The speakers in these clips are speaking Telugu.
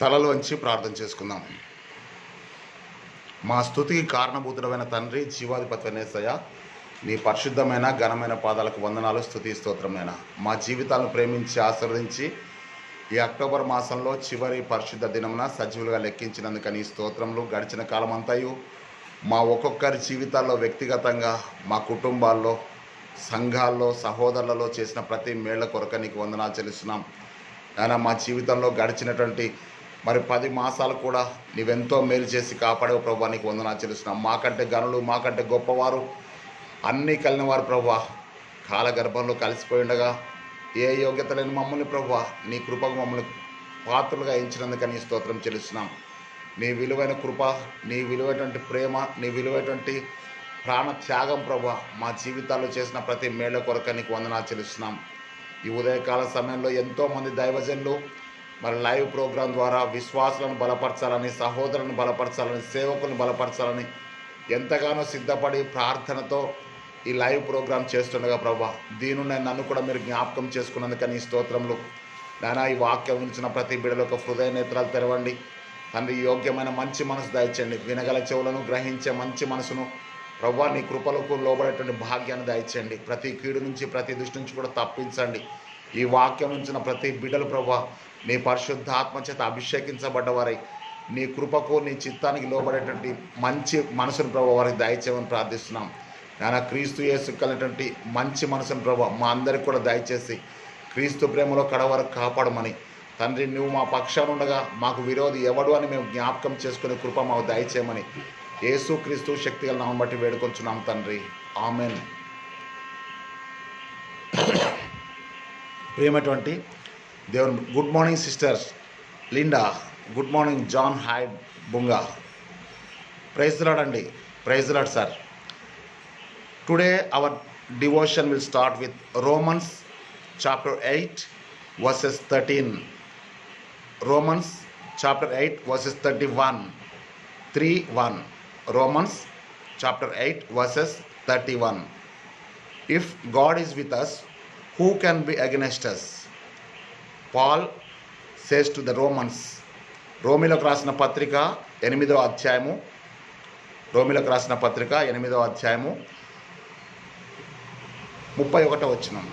తలలోంచి ప్రార్థన చేసుకుందాం. మా స్తుతికి కారణభూతుడమైన తండ్రి, జీవాధిపతినేసయ్య, నీ పరిశుద్ధమైన ఘనమైన పాదాలకు వందనాలు, స్తుతి స్తోత్రమైన మా జీవితాలను ప్రేమించి ఆశీర్వదించి ఈ అక్టోబర్ మాసంలో చివరి పరిశుద్ధ దినమున సజీవులుగా లెక్కించినందుకు నీ స్తోత్రములు. గడిచిన కాలం అంతయు మా ఒక్కొక్కరి జీవితాల్లో, వ్యక్తిగతంగా, మా కుటుంబాల్లో, సంఘాల్లో, సహోదరులలో చేసిన ప్రతి మేళ్ల కొరక నీకు వందనాలు చెల్లిస్తున్నాం. ఆయన మా జీవితంలో గడిచినటువంటి 10 మాసాలు కూడా నీవెంతో మేలు చేసి కాపాడే ప్రభావ నీకు వందనాలు చెల్లిస్తున్నాం. మాకంటే గనులు, మాకంటే గొప్పవారు, అన్నీ కలిగిన వారు ప్రభా కాలగర్భంలో కలిసిపోయి ఉండగా ఏ యోగ్యత లేని మమ్మల్ని ప్రభా నీ కృపకు మమ్మల్ని పాత్రలుగా ఎంచినందుకు నీ స్తోత్రం చెల్లిస్తున్నాం. నీ విలువైన కృప, నీ విలువైనటువంటి ప్రేమ, నీ విలువైనటువంటి ప్రాణ త్యాగం ప్రభా మా జీవితాల్లో చేసిన ప్రతి మేళ్ల కొరక నీకు వందనాలు చెల్లిస్తున్నాం. ఈ ఉదయకాల సమయంలో ఎంతోమంది దైవజనులు లైవ్ ప్రోగ్రాం ద్వారా విశ్వాసులను బలపరచాలని, సహోదరులను బలపరచాలని, సేవకులను బలపరచాలని ఎంతగానో సిద్ధపడి ప్రార్థనతో ఈ లైవ్ ప్రోగ్రాం చేస్తుండగా ప్రభా దీనిని నన్ను కూడా మీరు జ్ఞాపకం చేసుకున్నందుకు నీ స్తోత్రములు. నాయనా, ఈ వాక్యం వినిచిన ప్రతి బిడ్డలో ఒక హృదయ నేత్రాలు తెరవండి తండ్రి. యోగ్యమైన మంచి మనసు దయచేయండి. వినగల చెవులను, గ్రహించే మంచి మనసును ప్రభా నీ కృపలకు లోబడేటువంటి భాగ్యాన్ని దయచేయండి. ప్రతి కీడు నుంచి, ప్రతి దృష్టి నుంచి కూడా తప్పించండి. ఈ వాక్యం నుంచిన ప్రతి బిడ్డలు ప్రభా నీ పరిశుద్ధ ఆత్మచేత అభిషేకించబడ్డవారై నీ కృపకు, నీ చిత్తానికి లోబడేటువంటి మంచి మనసును ప్రభా వారికి దయచేయమని ప్రార్థిస్తున్నాం. నాయన, క్రీస్తు యేసు కలిగినటువంటి మంచి మనసును ప్రభా మా అందరికి కూడా దయచేసి క్రీస్తు ప్రేమలో కడవరకు కాపాడమని తండ్రి, నువ్వు మా పక్షాన ఉండగా మాకు విరోధి ఎవడు అని మేము జ్ఞాపకం చేసుకునే కృప మాకు దయచేయమని యేసు క్రీస్తు శక్తిగల నామం బట్టి వేడుకొంచున్నాం తండ్రి, ఆమెన్. ప్రియమైనటువంటి దేవుని good morning sisters Linda, good morning John హైడ్ బుంగా. ప్రైజ్ ది లార్డ్ అండి. Praise the lord sir. Today our devotion will start with Romans chapter 8 verses 13. Romans chapter 8 verses 31. 3:1. Romans chapter 8 verses 31. If God is with us, who can be against us? Paul says to the Romans. రోమిలకు రాసిన పత్రిక 8వ అధ్యాయము, రోమిలకు రాసిన పత్రిక 8వ అధ్యాయము 31వ వచనం.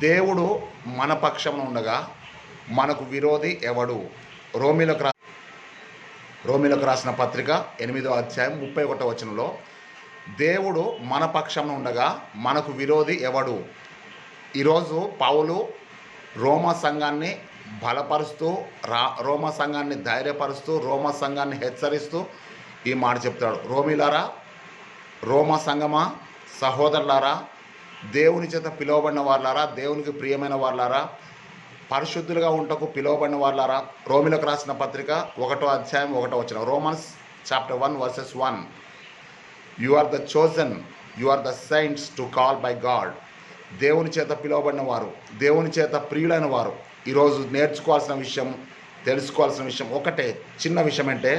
దేవుడు మన పక్షమున ఉండగా మనకు విరోధి ఎవడు? రోమిలకు రాసిన పత్రిక 8వ అధ్యాయం 31వ వచనంలో దేవుడు మన పక్షమున ఉండగా మనకు విరోధి ఎవడు? ఈరోజు పౌలు రోమా సంఘాన్ని బలపరుస్తూ, రోమా సంఘాన్ని ధైర్యపరుస్తూ, రోమా సంఘాన్ని హెచ్చరిస్తూ ఈ మాట చెప్తాడు. రోమిలారా, రోమా సంఘమా, సహోదరులారా, దేవుని చేత పిలువబడిన వాళ్ళారా, దేవునికి ప్రియమైన వాళ్ళారా, పరిశుద్ధులుగా ఉంటకు పిలువబడిన వాళ్ళారా. రోమిలకు రాసిన పత్రిక 1వ అధ్యాయం 1వ వచనం. Romans chapter 1 verses 1. You are the chosen, you are the saints to call by God. దేవుని చేత పిలువబడిన వారు, దేవుని చేత ప్రియులైన వారు. ఈరోజు నేర్చుకోవాల్సిన విషయం, తెలుసుకోవాల్సిన విషయం ఒకటే, చిన్న విషయం అంటే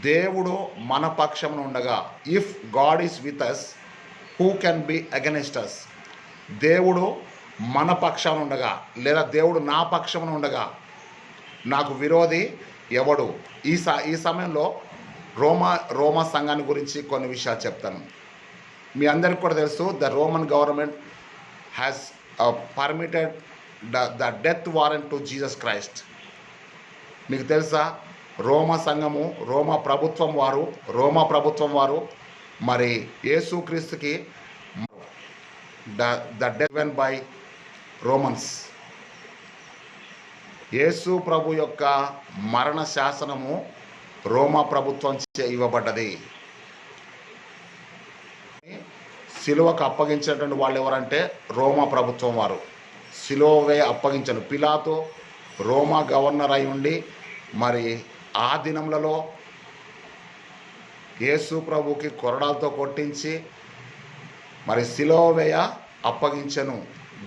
దేవుడు మన పక్షమున ఉండగా, if God is with us, who can be against us? దేవుడు మన పక్షాన ఉండగా, లేదా దేవుడు నా పక్షమున ఉండగా నాకు విరోధి ఎవడు? ఈ సమయంలో రోమా సంఘాన్ని గురించి కొన్ని విషయాలు చెప్తాను. మీ అందరికి కూడా తెలుసు, the Roman government has permitted the death warrant to Jesus Christ. మీకు తెలుసా, రోమా సంఘము, రోమా ప్రభుత్వం వారు మరి యేసుక్రీస్తుకి the death given by Romans. యేసు ప్రభు యొక్క మరణ శాసనము రోమా ప్రభుత్వం ఇవ్వబడ్డది. సిలువకు అప్పగించినటువంటి వాళ్ళు ఎవరంటే రోమా ప్రభుత్వం వారు. సిలువే అప్పగించను. పిలాతు రోమా గవర్నర్ అయి ఉండి మరి ఆ దినములలో యేసు ప్రభుకి కొరడాలతో కొట్టించి మరి సిలువవేయ అప్పగించను.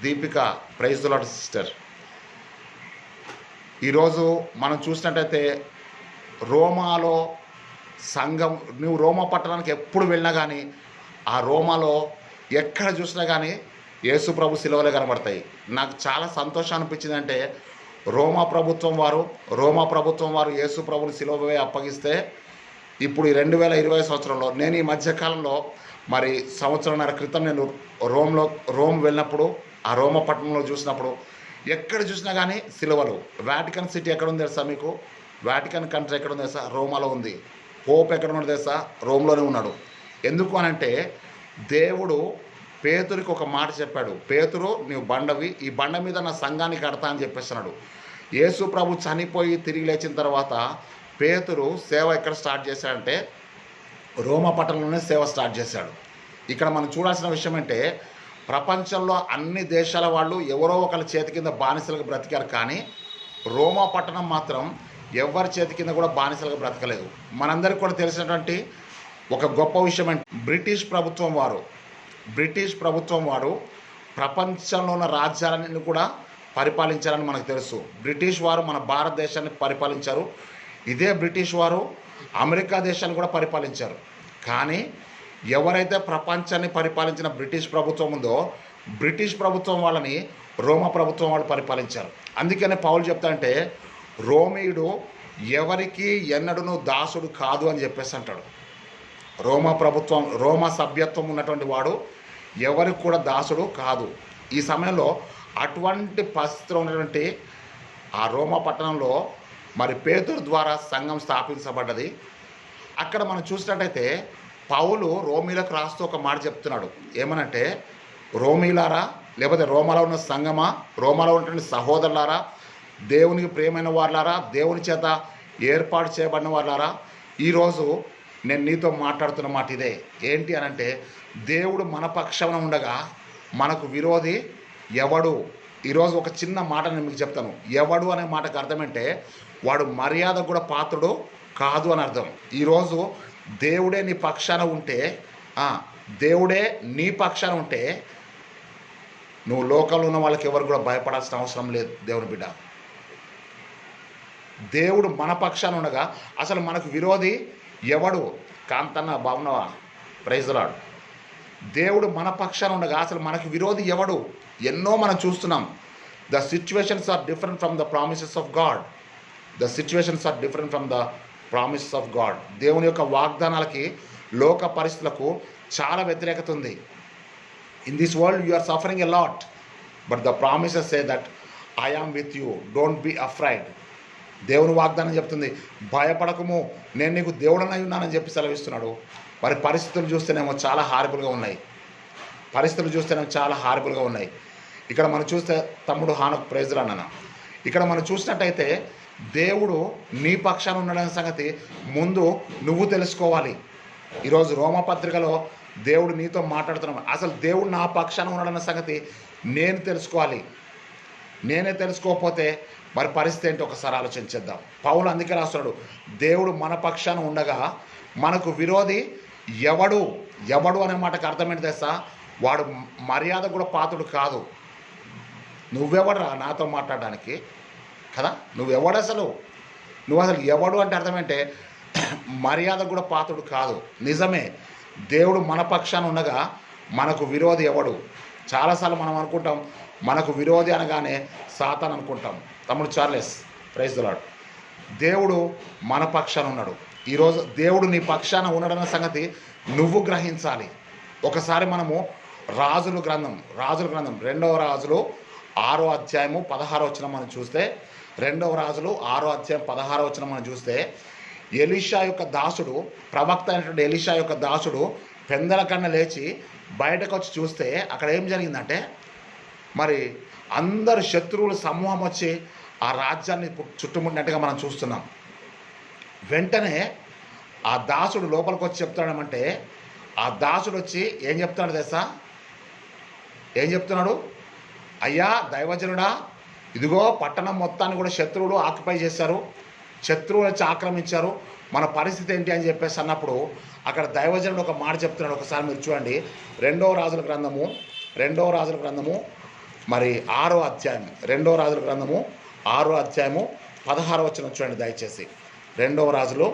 Deepika, praise the lord sister. ఈరోజు మనం చూసినట్టయితే రోమాలో సంఘం, నువ్వు రోమా పట్టణానికి ఎప్పుడు వెళ్ళినా కానీ ఆ రోమాలో ఎక్కడ చూసినా కానీ యేసు ప్రభు సిలువలే కనబడతాయి. నాకు చాలా సంతోషం అనిపించింది. అంటే రోమా ప్రభుత్వం వారు యేసు ప్రభుని శిలువపై అప్పగిస్తే ఇప్పుడు ఈ 2020 సంవత్సరంలో నేను ఈ మధ్యకాలంలో మరి సంవత్సరంన్నర క్రితం నేను రోమ్ వెళ్ళినప్పుడు ఆ రోమ పట్టణంలో చూసినప్పుడు ఎక్కడ చూసినా కానీ సిలువలు. వాటికన్ సిటీ ఎక్కడ ఉంది తెలుసా మీకు? వాటికన్ కంట్రీ ఎక్కడ ఉంది తెలుసా? రోమాలో ఉంది. పోప్ ఎక్కడ ఉన్నాడు తెలుసా? రోమ్లోనే ఉన్నాడు. ఎందుకు అనంటే దేవుడు పేతురికి ఒక మాట చెప్పాడు. పేతురు, నీవు బండవి, ఈ బండ మీద నా సంఘాన్ని కడతా అని చెప్పేస్తున్నాడు. యేసు ప్రభు చనిపోయి తిరిగి లేచిన తర్వాత పేతురు సేవ ఎక్కడ స్టార్ట్ చేశాడంటే రోమా పట్టణంలోనే సేవ స్టార్ట్ చేశాడు. ఇక్కడ మనం చూడాల్సిన విషయం అంటే ప్రపంచంలో అన్ని దేశాల వాళ్ళు ఎవరో ఒకరి చేతి కింద బానిసలుగా బ్రతికారు, కానీ రోమా పట్టణం మాత్రం ఎవరి చేతి కింద కూడా బానిసలుగా బ్రతకలేదు. మనందరికీ కూడా తెలిసినటువంటి ఒక గొప్ప విషయం అంటే బ్రిటిష్ ప్రభుత్వం వారు ప్రపంచంలో ఉన్న రాజ్యాలన్నింటినీ కూడా పరిపాలించారని మనకు తెలుసు. బ్రిటిష్ వారు మన భారతదేశాన్ని పరిపాలించారు. ఇదే బ్రిటిష్ వారు అమెరికా దేశాన్ని కూడా పరిపాలించారు. కానీ ఎవరైతే ప్రపంచాన్ని పరిపాలించిన బ్రిటిష్ ప్రభుత్వం ఉందో బ్రిటిష్ ప్రభుత్వం వాళ్ళని రోమా ప్రభుత్వం వాళ్ళు పరిపాలించారు. అందుకనే పౌలు చెప్తాడంటే రోమీయుడు ఎవరికి ఎన్నడూను దాసుడు కాదు అని చెప్పేసి అంటాడు. రోమా సభ్యత్వం ఉన్నటువంటి వాడు ఎవరికి కూడా దాసుడు కాదు. ఈ సమయంలో అటువంటి పరిస్థితిలో ఉన్నటువంటి ఆ రోమా పట్టణంలో మరి పేతురు ద్వారా సంఘం స్థాపించబడ్డది. అక్కడ మనం చూసినట్టయితే పౌలు రోమీలకు రాస్తూ ఒక మాట చెప్తున్నాడు. ఏమనంటే, రోమీలారా, లేకపోతే రోమాలో ఉన్న సంఘమా, రోమాలో ఉన్నటువంటి సహోదరులారా, దేవునికి ప్రియమైన వారులారా, దేవుని చేత ఏర్పాటు చేయబడిన వారులారా, ఈరోజు నేను నీతో మాట్లాడుతున్న మాట ఇదే. ఏంటి అనంటే, దేవుడు మన పక్షాన ఉండగా మనకు విరోధి ఎవడు? ఈరోజు ఒక చిన్న మాట నేను మీకు చెప్తాను. ఎవడు అనే మాటకు అర్థం అంటే వాడు మర్యాద కూడా పాత్రుడు కాదు అని అర్థం. ఈరోజు దేవుడే నీ పక్షాన ఉంటే, దేవుడే నీ పక్షాన ఉంటే నువ్వు లోకంలో ఉన్న వాళ్ళకి ఎవరు కూడా భయపడాల్సిన అవసరం లేదు. దేవుని బిడ్డ, దేవుడు మన పక్షాన ఉండగా అసలు మనకు విరోధి ఎవడు? కాంతన్న బాగున్నావా? Praise the Lord. దేవుడు మన పక్షాన ఉండగా అసలు మనకు విరోధి ఎవడు? ఎన్నో మనం చూస్తున్నాం. The situations are different from the promises of God. దేవుని యొక్క వాగ్దానాలకి లోక పరిస్థితులకు చాలా వ్యతిరేకత ఉంది. In this world you are suffering a lot, but the promises say that I am with you, don't be afraid. దేవుని వాగ్దానం చెప్తుంది, భయపడకము, నేను నీకు దేవుడనై ఉన్నానని చెప్పి సెలవిస్తున్నాడు. మరి పరిస్థితులు చూస్తేనేమో చాలా హారిబుల్గా ఉన్నాయి. ఇక్కడ మనం చూస్తే తమ్ముడు హానక్ ప్రైజ్లా అన్న, ఇక్కడ మనం చూసినట్టయితే దేవుడు నీ పక్షాన ఉన్నాడనే సంగతి ముందు నువ్వు తెలుసుకోవాలి. ఈరోజు రోమపత్రికలో దేవుడు నీతో మాట్లాడుతున్నాడు. అసలు దేవుడు నా పక్షాన ఉన్నాడన్న సంగతి నేను తెలుసుకోవాలి. నేనే తెలుసుకోకపోతే మరి పరిస్థితి ఏంటో ఒకసారి ఆలోచించేద్దాం. పౌలు అందుకే రాస్తున్నాడు, దేవుడు మన పక్షాన ఉండగా మనకు విరోధి ఎవడు అనే మాటకు అర్థం ఏంటి తెలుసా? వాడు మర్యాద కూడా పాత్రుడు కాదు. నువ్వెవడరా నాతో మాట్లాడడానికి కదా? నువ్వు అసలు ఎవడు అంటే అర్థం ఏంటంటే మర్యాద కూడా పాత్రుడు కాదు. నిజమే, దేవుడు మన పక్షాన ఉండగా మనకు విరోధి ఎవడు? చాలాసార్లు మనం అనుకుంటాం మనకు విరోధి అనగానే సాతాన్ అనుకుంటాం. తమ్ముడు చార్లెస్, ప్రైజ్ ది లార్డ్. దేవుడు మన పక్షాన ఉన్నాడు. ఈరోజు దేవుడు నీ పక్షాన ఉన్నాడన్న సంగతి నువ్వు గ్రహించాలి. ఒకసారి మనము రాజుల గ్రంథం 2వ రాజులు 6వ అధ్యాయము 16వ వచనం మనం చూస్తే, 2వ రాజులు 6వ అధ్యాయం 16వ వచనం మనం చూస్తే, ఎలీషా యొక్క దాసుడు, ప్రవక్త అయినటువంటి ఎలీషా యొక్క దాసుడు పెందల కన్నా లేచి బయటకు వచ్చి చూస్తే అక్కడ ఏం జరిగిందంటే మరి అందరు శత్రువుల సమూహం వచ్చి ఆ రాజ్యాన్ని చుట్టుముట్టినట్టుగా మనం చూస్తున్నాం. వెంటనే ఆ దాసుడు లోపలికి వచ్చి చెప్తాడమంటే ఆ దాసుడు వచ్చి ఏం చెప్తున్నాడు తెలుసా? ఏం చెప్తున్నాడు? అయ్యా దైవజనుడా, ఇదిగో పట్టణం మొత్తాన్ని కూడా శత్రువులు ఆక్యుపై చేశారు, శత్రువులు వచ్చి ఆక్రమించారు, మన పరిస్థితి ఏంటి అని చెప్పేసి అన్నప్పుడు అక్కడ దైవజనుడు ఒక మాట చెప్తున్నాడు. ఒకసారి మీరు చూడండి, 2వ రాజుల గ్రంథము మరి 6వ అధ్యాయం, 2వ రాజుల గ్రంథము 6వ అధ్యాయము 16వ వచనం చూడండి దయచేసి. 2వ రాజులు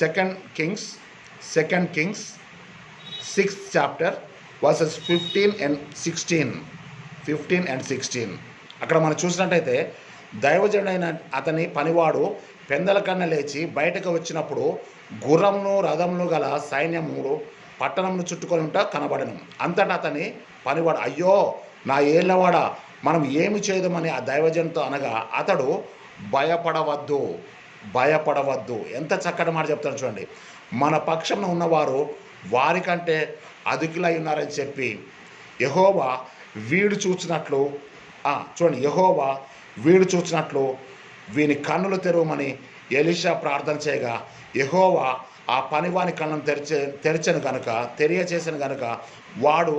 second Kings 6th chapter verses 15 and 16. అక్కడ మనం చూసినట్టయితే దైవజనుడైన అతని పనివాడు పెందల కన్నా లేచి బయటకు వచ్చినప్పుడు గుర్రమును రథములు గల సైన్యములు పట్టణంను చుట్టుకొని ఉంటా కనబడను. అంతటా అతని పనివాడు, అయ్యో నా ఏళ్ళవాడ, మనం ఏమి చేయదామని ఆ దైవజనుతో అనగా అతడు భయపడవద్దు, భయపడవద్దు. ఎంత చక్కటి మాట చెప్తాను చూడండి. మన పక్షంలో ఉన్నవారు వారికంటే అధికులై ఉన్నారని చెప్పి యెహోవా వీడు చూచినట్లు చూడండి, యెహోవా వీడు చూచినట్లు వీని కన్నులు తెరవమని ఎలీషా ప్రార్థన చేయగా యెహోవా ఆ పనివాని కళ్ళను తెరిచను గనుక తెలియచేసిన గనుక వాడు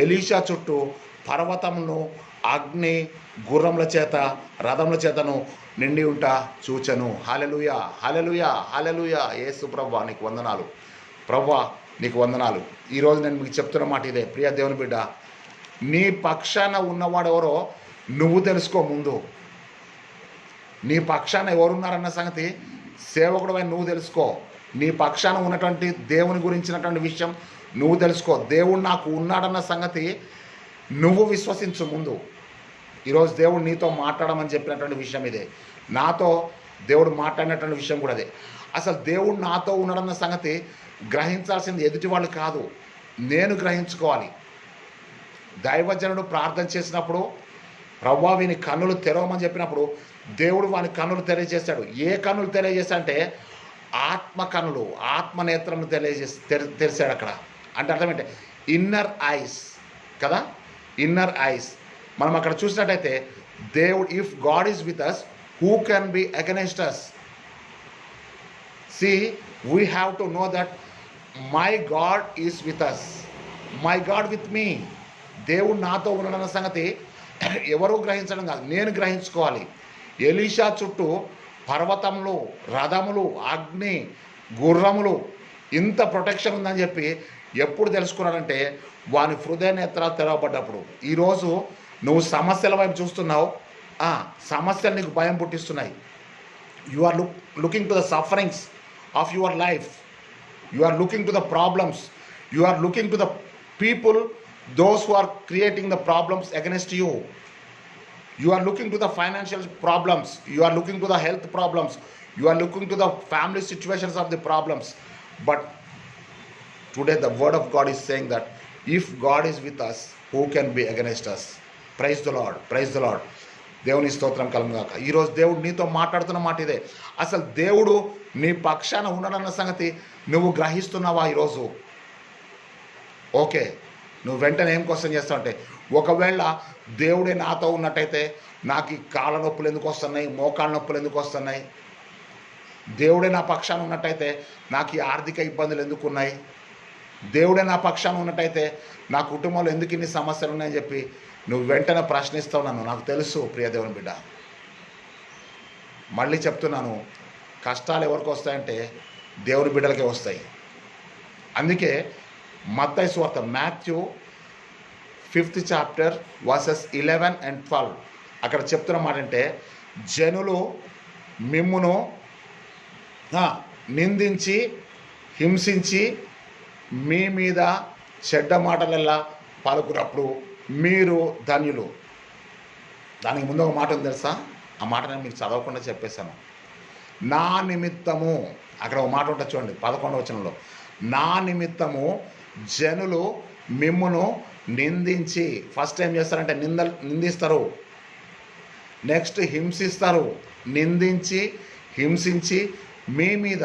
ఎలీషా చుట్టూ పర్వతమును అగ్ని గుర్రముల చేత రథముల చేతను నిండి ఉంటా చూచెను. హల్లెలూయా, హల్లెలూయా, హల్లెలూయా. యేసు ప్రభువా నీకు వందనాలు, ప్రభువా నీకు వందనాలు. ఈరోజు నేను మీకు చెప్తున్న మాట ఇదే, ప్రియ దేవుని బిడ్డ, నీ పక్షాన ఉన్నవాడెవరో నువ్వు తెలుసుకో. ముందు నీ పక్షాన ఎవరున్నారన్న సంగతి సేవకుడమైన నువ్వు తెలుసుకో. నీ పక్షాన ఉన్నటువంటి దేవుని గురించినటువంటి విషయం నువ్వు తెలుసుకో. దేవుడు నాకు ఉన్నాడన్న సంగతి నువ్వు విశ్వసించు ముందు. ఈరోజు దేవుడు నీతో మాట్లాడమని చెప్పినటువంటి విషయం ఇదే. నాతో దేవుడు మాట్లాడినటువంటి విషయం కూడా అదే. అసలు దేవుడు నాతో ఉన్నాడన్న సంగతి గ్రహించాల్సింది ఎదుటి వాళ్ళు కాదు, నేను గ్రహించుకోవాలి. దైవజనుడు ప్రార్థన చేసినప్పుడు ప్రభువా వీని కన్నులు తెరవమని చెప్పినప్పుడు దేవుడు వాని కన్నులు తెలియజేశాడు. ఏ కన్నులు తెలియజేశాడంటే ఆత్మ కన్నులు, ఆత్మనేత్రములు తెరిచాడు అక్కడ. అంటే అర్థమేంటే ఇన్నర్ ఐస్ కదా, ఇన్నర్ ఐస్. మనం అక్కడ చూసినట్టయితే దేవుడు, if God is with us who can be against us. See, we have to know that my God is with us, my God with me. దేవుడు నాతో ఉన్నాడన్న సంగతి ఎవరూ గ్రహించడం కాదు, నేను గ్రహించుకోవాలి. ఎలీషా చుట్టూ పర్వతములు, రథములు, అగ్ని, గుర్రములు, ఇంత ప్రొటెక్షన్ ఉందని చెప్పి ఎప్పుడు తెలుసుకున్నాడంటే వాని హృదయ నేత్రాలు తెరవబడ్డప్పుడు. ఈరోజు నువ్వు సమస్యల వైపు చూస్తున్నావు, సమస్యలు నీకు భయం పుట్టిస్తున్నాయి. You are looking to the sufferings of your life, you are looking to the problems, you are looking to the people, those who are creating the problems against you, you are looking to the financial problems, you are looking to the health problems, you are looking to the family situations of the problems. But today the word of God is saying that if God is with us, who can be against us? Praise the Lord, praise the Lord. దేవుని స్తోత్రం కలుగుగాక. ఈరోజు దేవుడు నీతో మాట్లాడుతున్న మాట ఇదే. అసలు దేవుడు నీ పక్షాన ఉన్నాడన్న సంగతి నువ్వు గ్రహిస్తున్నావా ఈరోజు? ఓకే, నువ్వు వెంటనే ఏం క్వశ్చన్ చేస్తావు అంటే, ఒకవేళ దేవుడే నాతో ఉన్నట్టయితే నాకు ఈ కాళ్ళ నొప్పులు ఎందుకు వస్తున్నాయి, మోకాళ్ళ నొప్పులు ఎందుకు వస్తున్నాయి? దేవుడే నా పక్షాన ఉన్నట్టయితే నాకు ఈ ఆర్థిక ఇబ్బందులు ఎందుకు ఉన్నాయి? దేవుడే నా పక్షాన ఉన్నట్టయితే నా కుటుంబంలో ఎందుకు ఇన్ని సమస్యలు ఉన్నాయని చెప్పి నువ్వు వెంటనే ప్రశ్నిస్తావు నన్ను. నాకు తెలుసు ప్రియ దేవుని బిడ్డ, మళ్ళీ చెప్తున్నాను, కష్టాలు ఎవరికి వస్తాయంటే దేవుని బిడ్డలకే వస్తాయి. అందుకే మత్తయి సువార్త Matthew 5th chapter verses 11 and 12 అక్కడ చెప్తున్న మాట అంటే, జనులు మిమ్మును నిందించి హింసించి మీ మీద చెడ్డ మాటలల్లా పలుకున్నప్పుడు మీరు ధన్యులు. దానికి ముందు ఒక మాట ఉంది తెలుసా? ఆ మాట నేను మీకు చదవకుండా చెప్పేశాను. నా నిమిత్తము, అక్కడ ఒక మాట ఉంటుంది చూడండి 11వ వచనంలో, నా నిమిత్తము జనులు మిమ్మును నిందించి, ఫస్ట్ ఏం చేస్తారంటే నిందిస్తారు, నెక్స్ట్ హింసిస్తారు, నిందించి హింసించి మీ మీద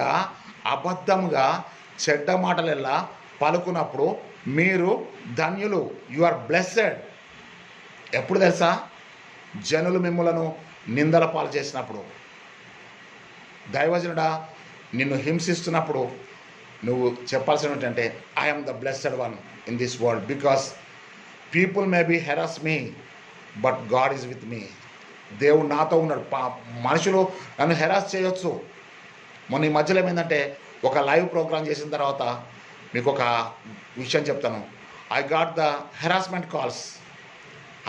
అబద్ధముగా చెడ్డ మాటలెల్లా పలుకున్నప్పుడు మీరు ధన్యులు. You are blessed. ఎప్పుడు తెలుసా? జనులు మిమ్ములను నిందల పాలు చేసినప్పుడు. దైవజనుడా నిన్ను హింసిస్తున్నప్పుడు నువ్వు చెప్పాల్సిన ఏంటంటే, I'm the blessed one in this world because people may be harass me but God is with me. దేవుడు నాతో ఉన్నాడు. మనుషులు నన్ను హెరాస్ చేయొచ్చు. మొన్న ఈ మధ్యలో ఏమైందంటే, ఒక లైవ్ ప్రోగ్రామ్ చేసిన తర్వాత మీకు ఒక విషయం చెప్తాను. I got the harassment calls.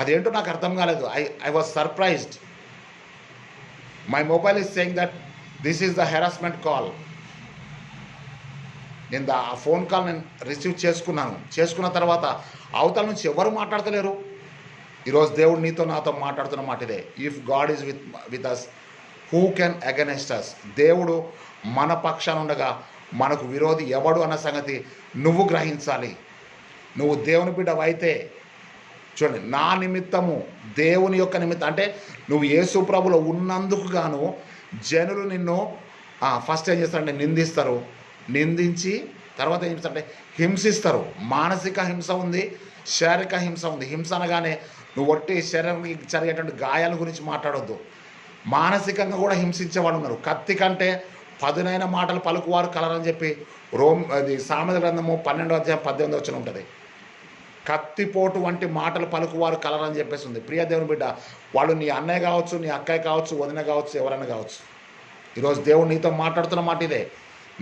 అదేంటో నాకు అర్థం కాలేదు. I was surprised. My mobile is saying that this is the harassment call. నేను ఆ ఫోన్ కాల్ నేను రిసీవ్ చేసుకున్న తర్వాత అవతల నుంచి ఎవరు మాట్లాడతలేరు. ఈరోజు దేవుడు నీతో నాతో మాట్లాడుతున్న మాట ఇదే. If God is with us, who can against us? దేవుడు మన పక్షాన ఉండగా మనకు విరోధి ఎవడు అన్న సంగతి నువ్వు గ్రహించాలి. నువ్వు దేవుని బిడ్డవైతే చూడండి, నా నిమిత్తము, దేవుని యొక్క నిమిత్తం అంటే నువ్వు యేసు ప్రభులో ఉన్నందుకు గాను జనులు నిన్ను ఫస్ట్ ఏం చేస్తారంటే నిందిస్తారు. నిందించి తర్వాత ఏం చేస్తారంటే హింసిస్తారు. మానసిక హింస ఉంది, శారీరక హింస ఉంది. హింస అనగానే నువ్వు ఒట్టి శరీరానికి జరిగేటువంటి గాయాల గురించి మాట్లాడొద్దు. మానసికంగా కూడా హింసించే వాళ్ళు ఉన్నారు. కత్తి కంటే పదునైన మాటలు పలుకువారు కలరని చెప్పి అది సామెతల గ్రంథము 12వ అధ్యాయం 18వ వచనం ఉంటుంది. కత్తిపోటు వంటి మాటలు పలుకువారు కలరని చెప్పేసి ఉంది. ప్రియ దేవుని బిడ్డ, వాళ్ళు నీ అన్నయ్య కావచ్చు, నీ అక్కయ్య కావచ్చు, వదిన కావచ్చు, ఎవరైనా కావచ్చు. ఈరోజు దేవుడు నీతో మాట్లాడుతున్న మాట ఇదే.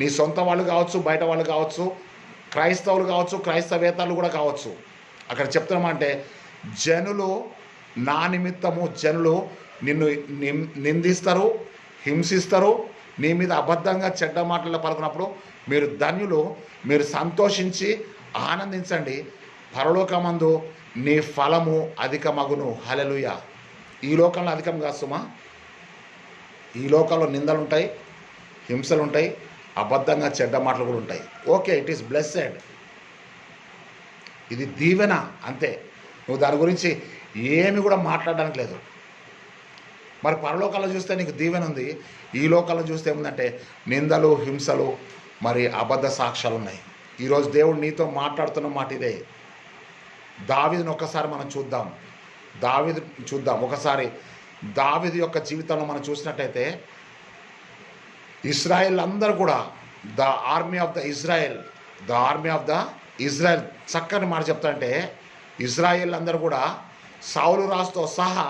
నీ సొంత వాళ్ళు కావచ్చు, బయట వాళ్ళు కావచ్చు, క్రైస్తవులు కావచ్చు, క్రైస్తవేతరులు కూడా కావచ్చు. అక్కడ చెప్తున్నామంటే జనులు నా నిమిత్తము జనులు నిన్ను నిందిస్తారు, హింసిస్తారు. నీ మీద అబద్ధంగా చెడ్డ మాటలు పలుకున్నప్పుడు మీరు ధన్యులు, మీరు సంతోషించి ఆనందించండి. పరలోకమందు నీ ఫలము అధికమగును. హల్లెలూయా. ఈ లోకంలో అధికం కాదు సుమా. ఈ లోకంలో నిందలు ఉంటాయి, హింసలు ఉంటాయి, అబద్ధంగా చెడ్డ మాటలు కూడా ఉంటాయి. Okay, it is blessed. ఇది దీవెన అంతే. నువ్వు దాని గురించి ఏమి కూడా మాట్లాడడానికి లేదు. మరి పరలోకాల్లో చూస్తే నీకు దీవెన ఉంది, ఈ లోకాల్లో చూస్తే ఏముందంటే నిందలు, హింసలు, మరి అబద్ధ సాక్ష్యాలు ఉన్నాయి. ఈరోజు దేవుడు నీతో మాట్లాడుతున్న మాట ఇదే. దావీదుని ఒక్కసారి మనం చూద్దాం. ఒకసారి దావీదు యొక్క జీవితంలో మనం చూసినట్టయితే ఇజ్రాయెల్ అందరూ కూడా the army of the Israel చక్కని మాట చెప్తారంటే ఇజ్రాయెల్ అందరూ కూడా సౌలు రాజుతో సహా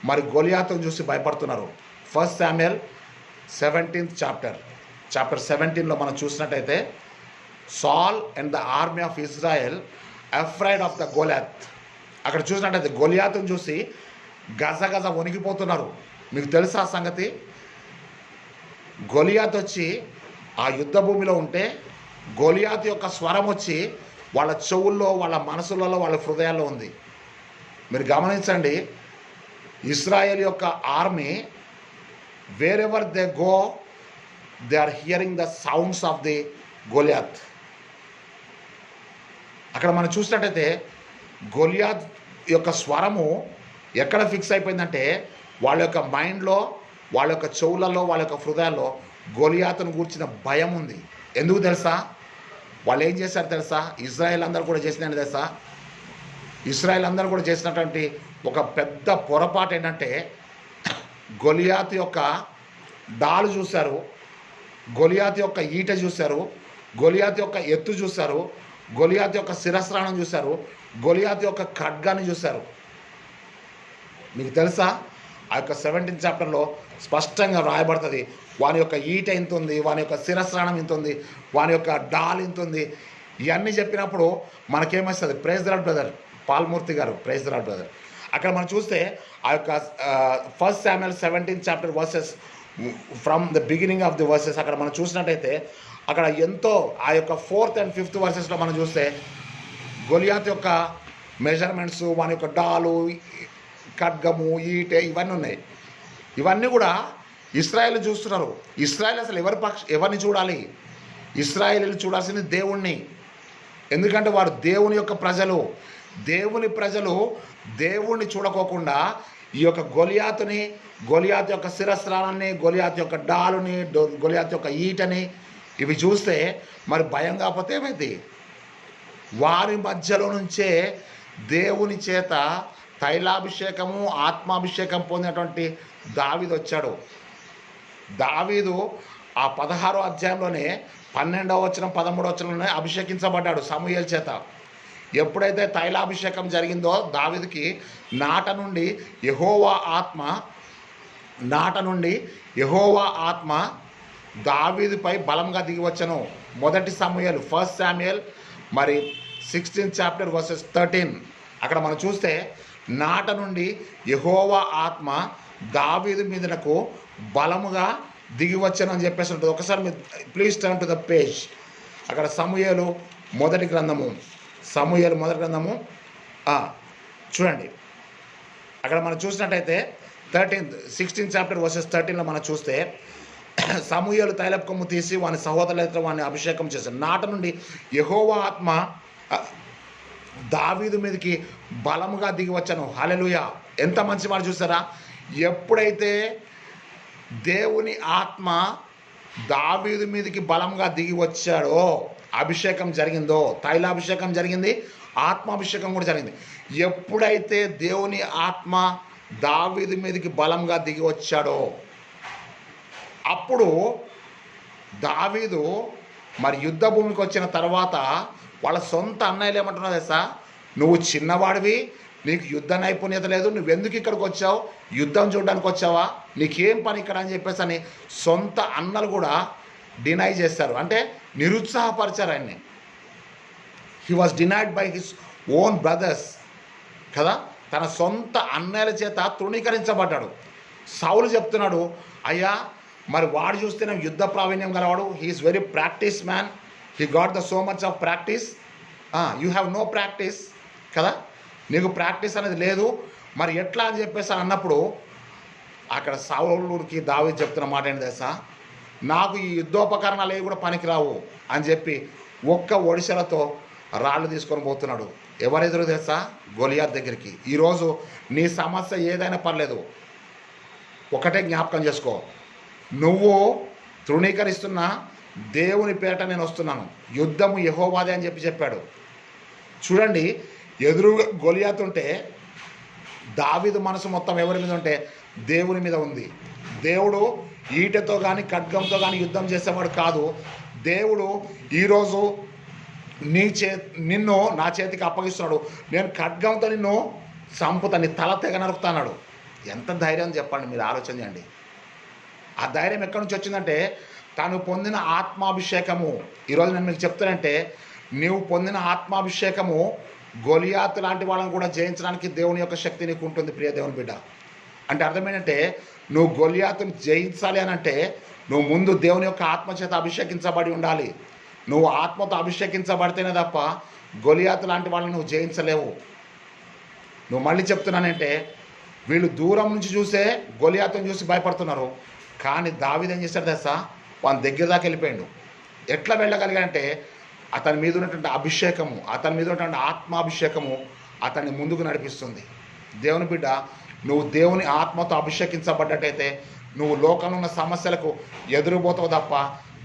మరి గొలియాతును చూసి భయపడుతున్నారు. 1 Samuel 17th చాప్టర్ 17లో మనం చూసినట్టయితే సాల్ and the army of Israel afraid of the Goliath. అక్కడ చూసినట్టయితే గొలియాతును చూసి గజ వణికిపోతున్నారు. మీకు తెలుసా ఆ సంగతి? గొలియాత్ వచ్చి ఆ యుద్ధ భూమిలో ఉంటే గొలియాత్ యొక్క స్వరం వచ్చి వాళ్ళ చెవుల్లో, వాళ్ళ మనసులలో, వాళ్ళ హృదయాల్లో ఉంది. మీరు గమనించండి, ఇస్రాయేల్ యొక్క army wherever they go they are hearing the sounds of the Goliath. అక్కడ మనం చూసినట్టయితే గొలియాత్ యొక్క స్వరము ఎక్కడ ఫిక్స్ అయిపోయిందంటే వాళ్ళ యొక్క మైండ్లో, వాళ్ళ యొక్క చెవులలో, వాళ్ళ యొక్క హృదయాల్లో గొలియాతును గూర్చిన భయం ఉంది. ఎందుకు తెలుసా? వాళ్ళు ఏం చేశారు తెలుసా? ఇజ్రాయెల్ అందరూ కూడా చేసినట్టు తెలుసా? ఇజ్రాయెల్ అందరూ కూడా చేసినటువంటి ఒక పెద్ద పొరపాటు ఏంటంటే గొలియాతు యొక్క డాలు చూశారు, గొలియాతు యొక్క ఈట చూశారు, గొలియాతు యొక్క ఎత్తు చూశారు, గొలియాతు యొక్క శిరస్త్రాణం చూశారు, గొలియాతు యొక్క ఖడ్గాన్ని చూశారు. మీకు తెలుసా? ఆ యొక్క 17th చాప్టర్లో స్పష్టంగా రాయబడుతుంది. వాని యొక్క ఈట ఇంత ఉంది, వాని యొక్క శిరస్త్రాణం ఇంత ఉంది, వాని యొక్క డాల్ ఇంత ఉంది. ఇవన్నీ చెప్పినప్పుడు మనకేమొస్తుంది? ప్రైజ్ ద లార్డ్ బ్రదర్ పాల్మూర్తి గారు, ప్రైజ్ ద లార్డ్ బ్రదర్. అక్కడ మనం చూస్తే ఆ యొక్క 1 Samuel 17th chapter versus from the beginning of the versus అక్కడ మనం చూసినట్టయితే అక్కడ ఎంతో ఆ యొక్క 4th and 5th వర్సెస్లో మనం చూస్తే గొలియాత్ యొక్క మెజర్మెంట్స్, వాని యొక్క డాలు, ఖడ్గము, ఈటె ఇవన్నీ ఉన్నాయి. ఇవన్నీ కూడా ఇస్రాయేల్ చూస్తున్నారు. ఇస్రాయేల్ అసలు ఎవరిని చూడాలి? ఇస్రాయేలీలు చూడాల్సింది దేవుణ్ణి. ఎందుకంటే వారు దేవుని యొక్క ప్రజలు. దేవుని ప్రజలు దేవుణ్ణి చూడకోకుండా ఈ యొక్క గొలియాత్ యొక్క శిరస్త్రాన్ని, గొలియాత్ యొక్క డాలుని, గొలియాత్ యొక్క ఈటని ఇవి చూస్తే మరి భయం కాకపోతే ఏమైంది? వారి మధ్యలో నుంచే దేవుని చేత తైలాభిషేకము, ఆత్మాభిషేకం పొందినటువంటి దావీదు వచ్చాడు. దావీదు ఆ 16వ అధ్యాయంలోనే 12వ వచనం 13వ వచనంలోనే అభిషేకించబడ్డాడు సమూయేలు చేత. ఎప్పుడైతే తైలాభిషేకం జరిగిందో దావీదుకి నాట నుండి యెహోవా ఆత్మ దావీదుపై బలంగా దిగి వచ్చను. 1 సమూయేలు 1 Samuel మరి 16th చాప్టర్ వర్సెస్ 13 అక్కడ మనం చూస్తే నాట నుండి యెహోవా ఆత్మ దావీదు మీదనకు బలముగా దిగి వచ్చాను అని చెప్పేసి ఉంటుంది. ఒకసారి మీరు please turn to the page. అక్కడ సమూయేలు మొదటి గ్రంథము చూడండి అక్కడ మనం చూసినట్టయితే 16th చాప్టర్ వర్సెస్ 13లో మనం చూస్తే సమూయేలు తైలపు కొమ్ము తీసి వాని సహోదరులతో వాడిని అభిషేకం చేశాడు. నాట నుండి యెహోవా ఆత్మ దావీదు మీదకి బలముగా దిగి వచ్చాను. హల్లెలూయా! ఎంత మంచి మాట చూసారా? ఎప్పుడైతే దేవుని ఆత్మ దావీదు మీదకి బలంగా దిగి వచ్చాడో అభిషేకం జరిగిందో, తైలాభిషేకం జరిగింది, ఆత్మాభిషేకం కూడా జరిగింది. ఎప్పుడైతే దేవుని ఆత్మ దావీదు మీదకి బలంగా దిగి వచ్చాడో అప్పుడు దావీదు మరి యుద్ధ భూమికి వచ్చిన తర్వాత వాళ్ళ సొంత అన్నయ్యలు ఏమంటున్నారు తెలుసా? నువ్వు చిన్నవాడివి, నీకు యుద్ధ నైపుణ్యత లేదు, నువ్వెందుకు ఇక్కడికి వచ్చావు? యుద్ధం చూడడానికి వచ్చావా? నీకేం పని ఇక్కడ అని చెప్పేసి అని సొంత అన్నలు కూడా డినై చేస్తారు, అంటే నిరుత్సాహపరిచారు ఆయన్ని. He was denied by his own brothers కదా, తన సొంత అన్నయ్యల చేత తృణీకరించబడ్డాడు. సౌలు చెప్తున్నాడు, అయ్యా మరి వాడు చూస్తేనే యుద్ధ ప్రావీణ్యం గలవాడు, he is very practice man, he got the so much of practice, you have no practice కదా, నీకు ప్రాక్టీస్ అనేది లేదు, మరి ఎట్లా అని చెప్పేసి అన్నప్పుడు అక్కడ సౌలుకి దావీదు చెప్తున్న మాట ఏంటి తెలుసా? నాకు ఈ యుద్ధోపకరణాలు ఏవి కూడా పనికిరావు అని చెప్పి ఒక్క ఒడిశలతో రాళ్ళు తీసుకొని పోతున్నాడు. ఎవరెదురు తెలుసా? గొలియాత్ దగ్గరికి. ఈరోజు నీ సమస్య ఏదైనా పర్లేదు, ఒకటే జ్ఞాపకం చేసుకో, నువ్వు తృణీకరిస్తున్న దేవుని పేట నేను వస్తున్నాను, యుద్ధము యెహోవాదే అని చెప్పాడు. చూడండి, ఎదురు గొలియాత్ ఉంటే దావీదు మనసు మొత్తం ఎవరి మీద ఉంటే దేవుని మీద ఉంది. దేవుడు ఈటెతో కానీ ఖడ్గంతో కానీ యుద్ధం చేసేవాడు కాదు. దేవుడు ఈరోజు నిన్ను నా చేతికి అప్పగిస్తున్నాడు, నేను ఖడ్గంతో నిన్ను చంపుతా, నీ తల తెగ నరుకుతాన్నాడు. ఎంత ధైర్యం చెప్పండి, మీరు ఆలోచన చేయండి. ఆ ధైర్యం ఎక్కడి నుంచి వచ్చిందంటే తాను పొందిన ఆత్మాభిషేకము. ఈరోజు నేను మీకు చెప్తానంటే, నీవు పొందిన ఆత్మాభిషేకము గొలియాతు లాంటి వాళ్ళని కూడా జయించడానికి దేవుని యొక్క శక్తి నీకు ఉంటుంది ప్రియ దేవుని బిడ్డ. అంటే అర్థం ఏంటంటే, నువ్వు గొలియాతుని జయించాలి అని అంటే నువ్వు ముందు దేవుని యొక్క ఆత్మ చేత అభిషేకించబడి ఉండాలి. నువ్వు ఆత్మతో అభిషేకించబడితేనే తప్ప గొలియాతు లాంటి వాళ్ళని నువ్వు జయించలేవు. నువ్వు మళ్ళీ చెప్తున్నానంటే, వీళ్ళు దూరం నుంచి చూసే గొలియాతుని చూసి భయపడుతున్నారు, కానీ దావీదు ఏం చేశాడు తెలుసా? వాని దగ్గర దాకా వెళ్ళిపోయాడు. ఎట్లా వెళ్ళగలిగాడంటే అతని మీద ఉన్నటువంటి అభిషేకము, అతని మీద ఉన్నటువంటి ఆత్మాభిషేకము అతన్ని ముందుకు నడిపిస్తుంది. దేవుని బిడ్డ, నువ్వు దేవుని ఆత్మతో అభిషేకించబడ్డట్టయితే నువ్వు లోకంలో ఉన్న సమస్యలకు ఎదురుపోతావు తప్ప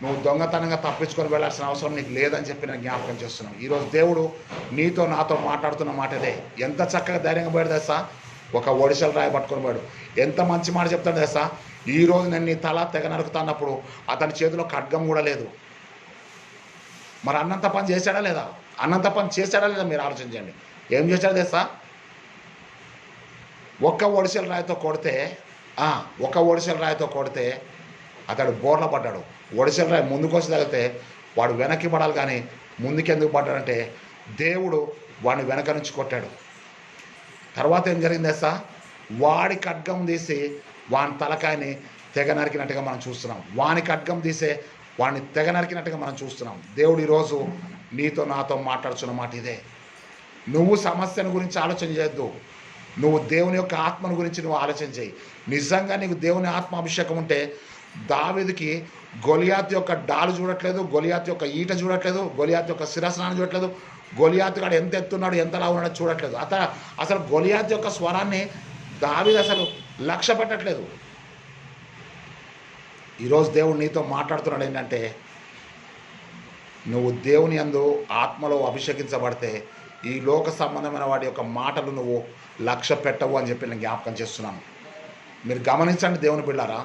నువ్వు దొంగతనంగా తప్పించుకొని వెళ్ళాల్సిన అవసరం నీకు లేదని చెప్పి నేను జ్ఞాపకం చేస్తున్నాను. ఈరోజు దేవుడు నీతో నాతో మాట్లాడుతున్న మాట ఇదే. ఎంత చక్కగా ధైర్యంగా పోయాడు తెలుసా? ఒక ఒడిశల రాయి పట్టుకొని పోయాడు. ఎంత మంచి మాట చెప్తాడు తెలుసా? ఈరోజు నేను నీ తల తెగ నరుకుతున్నప్పుడు అతని చేతిలో ఖడ్గం కూడా లేదు. మరి అన్నంత పని చేశాడా లేదా? అన్నంత పని చేశాడా లేదా? మీరు ఆలోచన చేయండి. ఏం చేశాడు తెలుసా? ఒక్క ఒడిశల రాయితో కొడితే అతడు బోర్ల పడ్డాడు. ఒడిశల రాయి ముందుకు వచ్చి తగిలితే వాడు వెనక్కి పడాలి, కానీ ముందుకెందుకు పడ్డాడంటే దేవుడు వాడిని వెనక నుంచి కొట్టాడు. తర్వాత ఏం జరిగింది తెలుసా? వాడి ఖడ్గం తీసి వాని తలకాయని తెగ నరికినట్టుగా మనం చూస్తున్నాం. వాని ఖడ్గం తీసే వాడిని తెగ నరికినట్టుగా మనం చూస్తున్నాం. దేవుడు ఈరోజు నీతో నాతో మాట్లాడుతున్న మాట ఇదే. నువ్వు సమస్యను గురించి ఆలోచన చేయొద్దు, నువ్వు దేవుని యొక్క ఆత్మను గురించి నువ్వు ఆలోచన చేయి. నిజంగా నీకు దేవుని ఆత్మాభిషేకం ఉంటే దావీదుకి గొలియాతు యొక్క డాలు చూడట్లేదు, గొలియాతు యొక్క ఈట చూడట్లేదు, గొలియాతు యొక్క శిరస్నాన్ని చూడట్లేదు, గొలియాతు గాడు ఎంత ఎత్తున్నాడు ఎంతలా ఉన్నాడో చూడట్లేదు. అసలు గొలియాతు యొక్క స్వరాన్ని దావీదు అసలు లక్ష్య పెట్టట్లేదు. ఈరోజు దేవుడు నీతో మాట్లాడుతున్నాడు ఏంటంటే, నువ్వు దేవుని యందు ఆత్మలో అభిషేకించబడితే ఈ లోక సంబంధమైన వాడి యొక్క మాటలు నువ్వు లక్ష్య పెట్టవు అని చెప్పి నేను జ్ఞాపకం చేస్తున్నాను. మీరు గమనించండి దేవుని బిడ్డారా,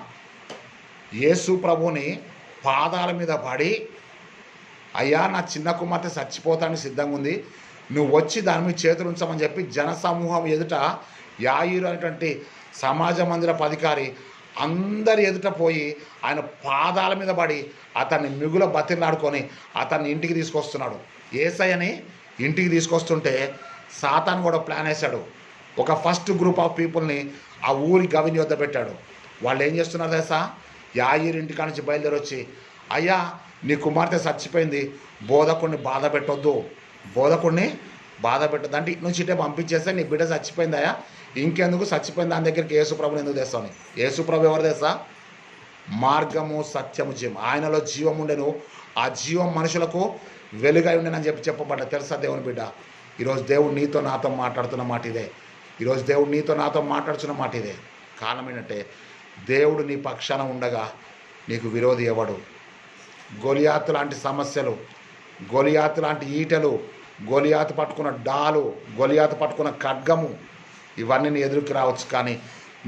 యేసు ప్రభుని పాదాల మీద పడి, అయ్యా నా చిన్న కుమార్తె చచ్చిపోతానికి సిద్ధంగా ఉంది, నువ్వు వచ్చి దాని మీద చేతులు ఉంచమని చెప్పి జనసమూహం ఎదుట యాయీరు అనేటువంటి సమాజ మందిరపు అధికారి అందరి ఎదుట పోయి ఆయన పాదాల మీద పడి అతన్ని మిగుల బతిలాడుకొని అతన్ని ఇంటికి తీసుకొస్తున్నాడు. యేసయ్యని ఇంటికి తీసుకొస్తుంటే సాతాను కూడా ప్లాన్ వేశాడు. ఒక ఫస్ట్ గ్రూప్ ఆఫ్ పీపుల్ని ఆ ఊరి గవిని వద్ద పెట్టాడు. వాళ్ళు ఏం చేస్తున్నారు తెలుసా? యాయీరు ఇంటికా నుంచి బయలుదేరి వచ్చి, అయ్యా నీ కుమార్తె చచ్చిపోయింది, బోధకుడిని బాధ పెట్టొద్దు, బోధకుడిని బాధ పెట్టదు అంటే ఇటు నుంచి ఇటే పంపించేస్తే నీ బిడ్డ చచ్చిపోయిందాయా, ఇంకెందుకు చచ్చిపోయిన దాని దగ్గరికి యేసుప్రభుని ఎందుకు తెస్తావు? యేసుప్రభు ఎవరు తెస్తా? మార్గము సత్యము జీవం, ఆయనలో జీవం ఉండెను, ఆ జీవం మనుషులకు వెలుగై ఉండేనని చెప్పబడ్డ. తెలుసా దేవుని బిడ్డ, ఈరోజు దేవుడు నీతో నాతో మాట్లాడుతున్న మాట ఇదే. ఈరోజు దేవుడు నీతో నాతో మాట్లాడుతున్న మాట ఇదే. కారణం ఏంటంటే దేవుడు నీ పక్షాన ఉండగా నీకు విరోధి ఎవడు? గొలియాతు లాంటి సమస్యలు, గొలియాతు లాంటి ఈటలు, గొలియాతు పట్టుకున్న డాలు, గొలియాతు పట్టుకున్న ఖడ్గము, ఇవన్నీ నీ ఎదురుకి రావచ్చు. కానీ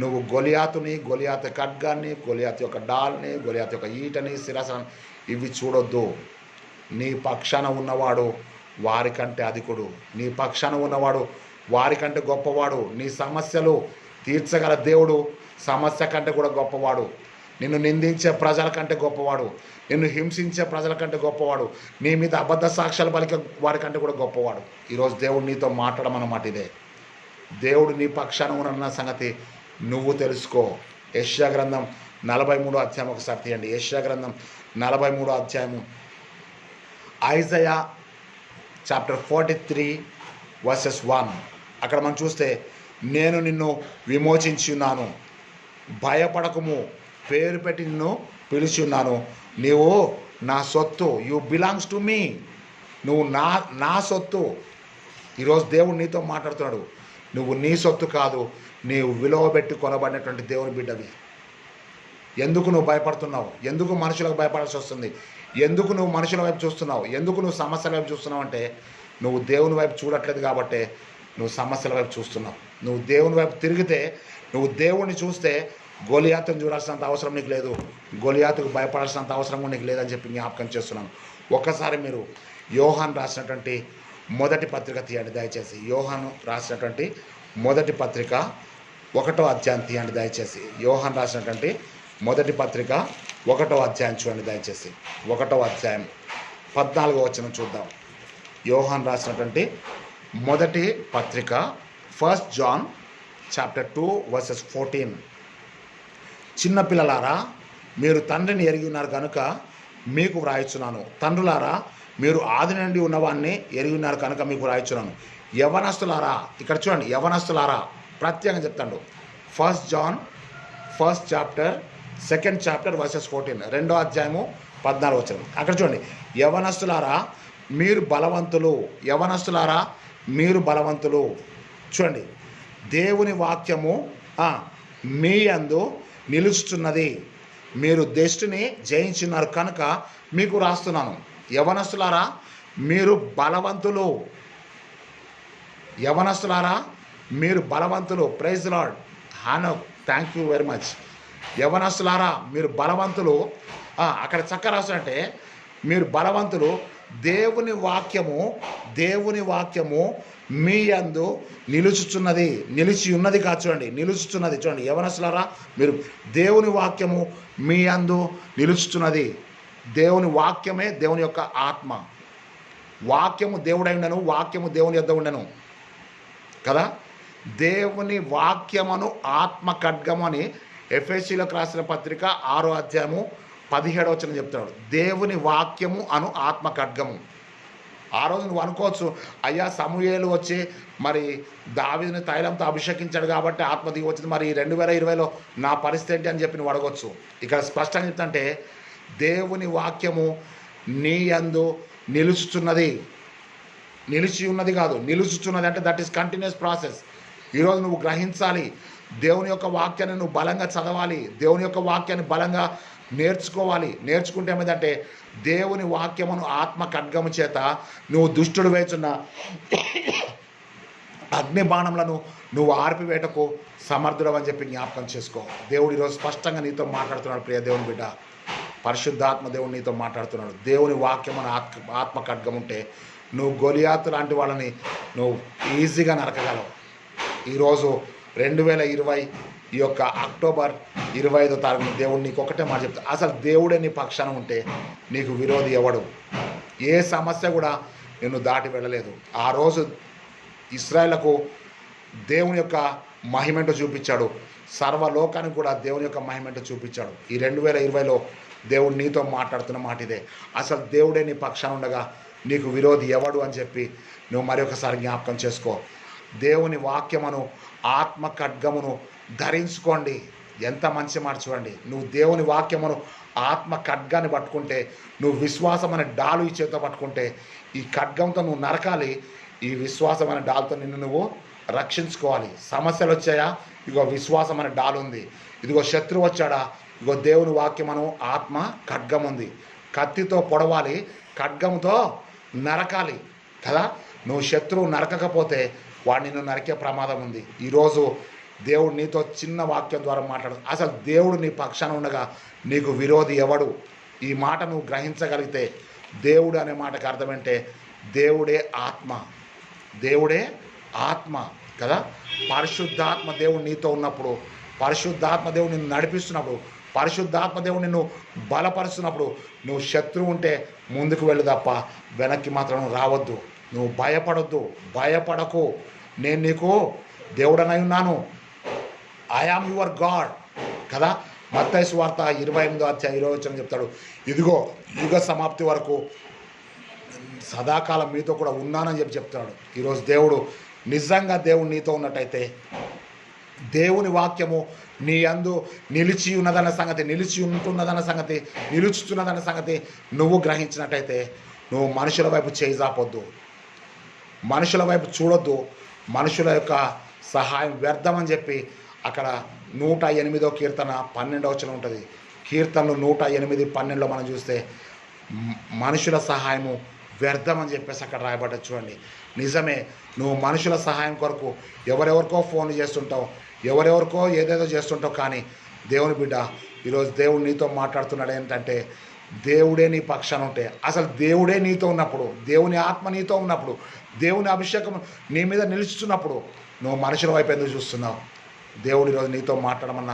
నువ్వు గొలియాతుని, గొలియాతు ఖడ్గాన్ని, గొలియాతు యొక్క డాల్ని, గొలియాతు యొక్క ఈటని, శిరసని ఇవి చూడొద్దు. నీ పక్షాన ఉన్నవాడు వారికంటే అధికుడు, నీ పక్షాన ఉన్నవాడు వారికంటే గొప్పవాడు. నీ సమస్యలు తీర్చగల దేవుడు సమస్య కంటే కూడా గొప్పవాడు. నిన్ను నిందించే ప్రజల కంటే గొప్పవాడు, నిన్ను హింసించే ప్రజల కంటే గొప్పవాడు, నీ మీద అబద్ధ సాక్ష్యాలు పలికే వారికంటే కూడా గొప్పవాడు. ఈరోజు దేవుడు నీతో మాట్లాడమన్నమాట ఇదే. దేవుడు నీ పక్షాన ఉన్న సంగతి నువ్వు తెలుసుకో. యెషయా గ్రంథం 43 అధ్యాయం ఒకసారి తీయండి. యెషయా గ్రంథం 43 అధ్యాయము, ఐజయా చాప్టర్ 43 వర్సెస్ 1. అక్కడ మనం చూస్తే, నేను నిన్ను విమోచించి ఉన్నాను, భయపడకము, పేరు పెట్టి నిన్ను పిలిచి ఉన్నాను, నీవు నా సొత్తు, యు బిలాంగ్స్ టు మీ, నువ్వు నా సొత్తు. ఈరోజు దేవుడు నీతో మాట్లాడుతున్నాడు. నువ్వు నీ సొత్తు కాదు, నీవు విలువ పెట్టి కొనబడినటువంటి దేవుని బిడ్డవి. ఎందుకు నువ్వు భయపడుతున్నావు? ఎందుకు మనుషులకు భయపడాల్సి వస్తుంది? ఎందుకు నువ్వు మనుషుల వైపు చూస్తున్నావు? ఎందుకు నువ్వు సమస్యల వైపు చూస్తున్నావు అంటే, నువ్వు దేవుని వైపు చూడట్లేదు కాబట్టే నువ్వు సమస్యల వైపు చూస్తున్నావు. నువ్వు దేవుని వైపు తిరిగితే, నువ్వు దేవుణ్ణి చూస్తే గొలియాతును చూడాల్సినంత అవసరం నీకు లేదు, గొలియాతుకు భయపడాల్సినంత అవసరం కూడా నీకు లేదని చెప్పి జ్ఞాపకం చేస్తున్నాను. ఒక్కసారి మీరు యోహాను రాసినటువంటి మొదటి పత్రిక తీయండి దయచేసి. యోహాను రాసినటువంటి మొదటి పత్రిక 1వ అధ్యాయం తీయండి దయచేసి. యోహాను రాసినటువంటి మొదటి పత్రిక 1వ అధ్యాయం చూడండి దయచేసి. 1వ అధ్యాయం 14వ వచనం చూద్దాం. యోహాను రాసినటువంటి మొదటి పత్రిక 1 John చాప్టర్ 2 వర్సెస్ 14. చిన్నపిల్లలారా, మీరు తండ్రిని ఎరిగి ఉన్నారు కనుక మీకు వ్రాయిచున్నాను. తండ్రులారా, మీరు ఆది నుండి ఉన్నవాన్ని ఎరిగి ఉన్నారు కనుక మీకు వ్రాయిచున్నాను. యవనస్తులారా, ఇక్కడ చూడండి, యవనస్తులారా ప్రత్యేకంగా చెప్తాడు. 1 John 1st chapter 2nd chapter versus 14, 2వ అధ్యాయము 14వ వచనం. అక్కడ చూడండి, యవనస్తులారా మీరు బలవంతులు, యవనస్తులారా మీరు బలవంతులు. చూడండి, దేవుని వాక్యము మీ యందు నిలుచుతున్నది, మీరు దృష్టిని జయించున్నారు కనుక మీకు రాస్తున్నాను. యవనస్తులారా మీరు బలవంతులు, యవనస్తులారా మీరు బలవంతులు. Praise lord. హానో, థ్యాంక్ యూ వెరీ మచ్. యవనస్తులారా మీరు బలవంతులు. అక్కడ చక్క రాసినట్టే, మీరు బలవంతులు, దేవుని వాక్యము మీ యందు నిలుచుచున్నది, నిలిచి ఉన్నది కాదు, చూడండి, నిలుచుచున్నది. చూడండి, యవనస్తులారా మీరు దేవుని వాక్యము మీ యందు నిలుచుచున్నది. దేవుని వాక్యమే దేవుని యొక్క ఆత్మ. వాక్యము దేవుడై ఉండను, వాక్యము దేవుని యొద్ద ఉండను కదా. దేవుని వాక్యమును ఆత్మ ఖడ్గము అని ఎఫెసీయులకు రాసిన పత్రిక 6వ అధ్యాయము 17వ వచనం చెప్తున్నాడు. దేవుని వాక్యము అను ఆత్మ ఖడ్గము. ఆ రోజు నువ్వు అనుకోవచ్చు, అయ్యా సమూయేలు వచ్చి మరి దావీదుని తైలంతో అభిషేకించాడు కాబట్టి ఆత్మ దిగి వచ్చింది, మరి 2020లో నా పరిస్థితి ఏంటి అని చెప్పి నువ్వు అడగవచ్చు. ఇక్కడ స్పష్టంగా చెప్తుంటే, దేవుని వాక్యము నీ యందు నిలుచుచున్నది, నిలిచి ఉన్నది కాదు, నిలుచుచున్నది అంటే దట్ ఈస్ కంటిన్యూస్ ప్రాసెస్. ఈరోజు నువ్వు గ్రహించాలి, దేవుని యొక్క వాక్యాన్ని నువ్వు బలంగా చదవాలి, దేవుని యొక్క వాక్యాన్ని బలంగా నేర్చుకోవాలి. నేర్చుకుంటే ఏమైందంటే, దేవుని వాక్యమును ఆత్మ ఖడ్గము చేత నువ్వు దుష్టుడు వేచున్న అగ్ని బాణములను నువ్వు ఆర్పివేటకు సమర్థుడు అని చెప్పి జ్ఞాపకం చేసుకో. దేవుడు ఈరోజు స్పష్టంగా నీతో మాట్లాడుతున్నాడు. ప్రియ దేవుని బిడ్డ, పరిశుద్ధాత్మ దేవుడు నీతో మాట్లాడుతున్నాడు. దేవుని వాక్యమును ఆత్మ ఖడ్గం ఉంటే నువ్వు గొలియాతు లాంటి వాళ్ళని నువ్వు ఈజీగా నరకగలవు. ఈరోజు 2020 ఈ యొక్క అక్టోబర్ 25వ తారీఖున దేవుడు నీకు ఒకటే మాట చెప్తా, అసలు దేవుడే నీ పక్షాన ఉంటే నీకు విరోధి ఎవడు? ఏ సమస్య కూడా నిన్ను దాటి వెళ్ళలేదు. ఆ రోజు ఇశ్రాయేలుకు దేవుని యొక్క మహిమేంటో చూపించాడు, సర్వలోకానికి కూడా దేవుని యొక్క మహిమేంటో చూపించాడు. ఈ 2020లో దేవుడు నీతో మాట్లాడుతున్న మాట ఇదే. అసలు దేవుడే నీ పక్షాన ఉండగా నీకు విరోధి ఎవడు అని చెప్పి నువ్వు మరి ఒకసారి జ్ఞాపకం చేసుకో. దేవుని వాక్యమును ఆత్మ ఖడ్గమును ధరించుకోండి. ఎంత మంచి మాట చూడండి. నువ్వు దేవుని వాక్యమును ఆత్మ ఖడ్గాన్ని పట్టుకుంటే, నువ్వు విశ్వాసం అనే డాలు ఈ చేతితో పట్టుకుంటే, ఈ ఖడ్గంతో నువ్వు నరకాలి. ఈ విశ్వాసం అనే డాల్తో నిన్ను నువ్వు రక్షించుకోవాలి. సమస్యలు వచ్చాయా? ఇగో విశ్వాసం అనే డాలు ఉంది. ఇదిగో శత్రువు వచ్చాడా? ఇగో దేవుని వాక్యమును ఆత్మ ఖడ్గం ఉంది. కత్తితో పొడవాలి, ఖడ్గంతో నరకాలి కదా. నువ్వు శత్రువు నరకకపోతే వాడు నిన్ను నరికే ప్రమాదం ఉంది. ఈరోజు దేవుడు నీతో చిన్న వాక్యం ద్వారా మాట్లాడు. అసలు దేవుడు నీ పక్షాన ఉండగా నీకు విరోధి ఎవడు? ఈ మాట నువ్వు గ్రహించగలిగితే, దేవుడు అనే మాటకు అర్థమంటే దేవుడే ఆత్మ. దేవుడే ఆత్మ కదా. పరిశుద్ధాత్మ దేవుడు నీతో ఉన్నప్పుడు, పరిశుద్ధాత్మ దేవుడు నిన్ను నడిపిస్తున్నప్పుడు, పరిశుద్ధాత్మ దేవుడు నిన్ను బలపరుస్తున్నప్పుడు, నువ్వు శత్రువు ఉంటే ముందుకు వెళ్ళు తప్ప వెనక్కి మాత్రం రావద్దు. నువ్వు భయపడొద్దు, భయపడకు. నేను నీకు దేవుడనై ఉన్నాను. ఐ ఆమ్ యువర్ గాడ్ కదా. మత్తయి సువార్త 28:20 చెప్తాడు, ఇదిగో యుగ సమాప్తి వరకు సదాకాలం మీతో కూడా ఉన్నానని చెప్తున్నాడు. ఈరోజు దేవుడు నిజంగా దేవుడు నీతో ఉన్నట్టయితే, దేవుని వాక్యము నీ యందు నిలిచి ఉన్నదన్న సంగతి, నిలిచి ఉంటున్నదన్న సంగతి, నిలుచుతున్నదన్న సంగతి నువ్వు గ్రహించినట్టయితే, నువ్వు మనుషుల వైపు చేయి జాపొద్దు, మనుషుల వైపు చూడొద్దు. మనుషుల యొక్క సహాయం వ్యర్థమని చెప్పి అక్కడ 108వ కీర్తన 12వ ఉంటుంది. కీర్తనలు 108:12 మనం చూస్తే మనుషుల సహాయము వ్యర్థమని చెప్పేసి అక్కడ రాయబడ్డది చూడండి. నిజమే, నువ్వు మనుషుల సహాయం కొరకు ఎవరెవరికో ఫోన్లు చేస్తుంటావు, ఎవరెవరికో ఏదేదో చేస్తుంటావు. కానీ దేవుని బిడ్డ, ఈరోజు దేవుడు నీతో మాట్లాడుతున్నాడు ఏంటంటే, దేవుడే నీ పక్షాన ఉంటే, అసలు దేవుడే నీతో ఉన్నప్పుడు, దేవుని ఆత్మ నీతో ఉన్నప్పుడు, దేవుని అభిషేకం నీ మీద నిలుచుతున్నప్పుడు నువ్వు మనుషుల వైపు ఎందుకు చూస్తున్నావు? దేవుడు ఈరోజు నీతో మాట్లాడమన్న